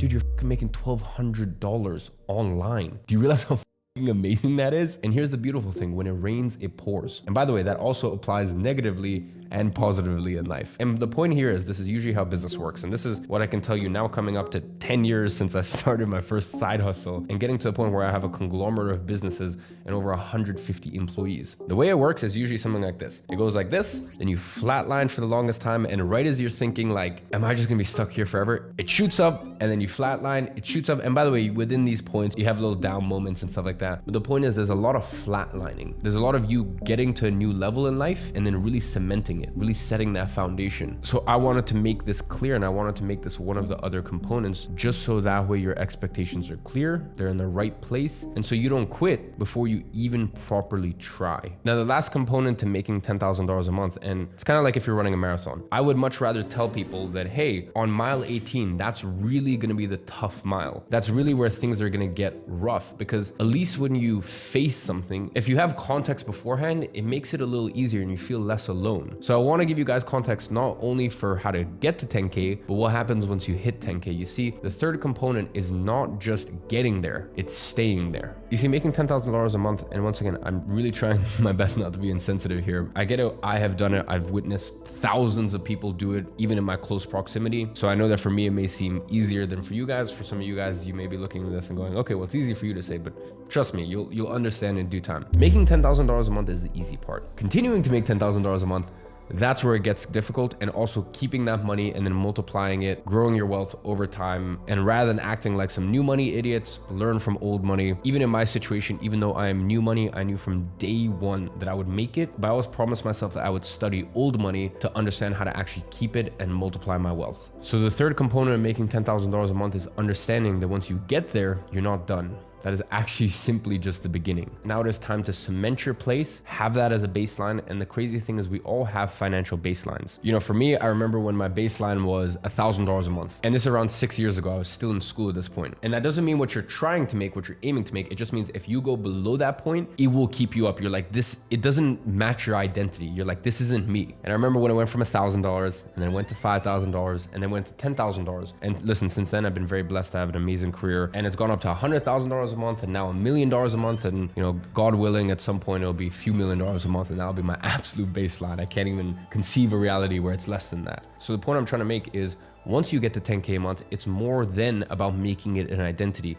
Dude, you're making $1,200 online. Do you realize how amazing that is? And here's the beautiful thing: when it rains, it pours. And by the way, that also applies negatively and positively in life. And the point here is, this is usually how business works. And this is what I can tell you now, coming up to 10 years since I started my first side hustle and getting to a point where I have a conglomerate of businesses and over 150 employees. The way it works is usually something like this. It goes like this, then you flatline for the longest time. And right as you're thinking like, am I just gonna be stuck here forever? It shoots up, and then you flatline, it shoots up. And by the way, within these points, you have little down moments and stuff like that. But the point is, there's a lot of flatlining. There's a lot of you getting to a new level in life and then really cementing it, really setting that foundation. So I wanted to make this clear, and I wanted to make this one of the other components, just so that way your expectations are clear, they're in the right place, and so you don't quit before you even properly try. Now, the last component to making $10,000 a month, and it's kind of like if you're running a marathon. I would much rather tell people that, hey, on mile 18, that's really gonna be the tough mile. That's really where things are gonna get rough, because at least when you face something, if you have context beforehand, it makes it a little easier and you feel less alone. So I want to give you guys context not only for how to get to 10K, but what happens once you hit 10K. You see, the third component is not just getting there, it's staying there. You see, making $10,000 a month, and once again, I'm really trying my best not to be insensitive here. I get it, I have done it, I've witnessed thousands of people do it, even in my close proximity. So I know that for me, it may seem easier than for you guys. For some of you guys, you may be looking at this and going, okay, well, it's easy for you to say, but trust me, you'll understand in due time. Making $10,000 a month is the easy part. Continuing to make $10,000 a month, that's where it gets difficult, and also keeping that money and then multiplying it, growing your wealth over time. And rather than acting like some new money idiots, learn from old money. Even in my situation, even though I am new money, I knew from day one that I would make it, but I always promised myself that I would study old money to understand how to actually keep it and multiply my wealth. So the third component of making $10,000 a month is understanding that once you get there, you're not done. That is actually simply just the beginning. Now it is time to cement your place, have that as a baseline. And the crazy thing is, we all have financial baselines. You know, for me, I remember when my baseline was $1,000 a month. And this is around 6 years ago. I was still in school at this point. And that doesn't mean what you're trying to make, what you're aiming to make. It just means if you go below that point, it will keep you up. You're like, this, it doesn't match your identity. You're like, this isn't me. And I remember when I went from $1,000 and then went to $5,000 and then went to $10,000. And listen, since then, I've been very blessed to have an amazing career, and it's gone up to $100,000 a month, and now $1 million a month. And you know, God willing, at some point it'll be a few $1 million a month, and that'll be my absolute baseline. I can't even conceive a reality where it's less than that. So the point I'm trying to make is, once you get to 10K a month, it's more than about making it an identity.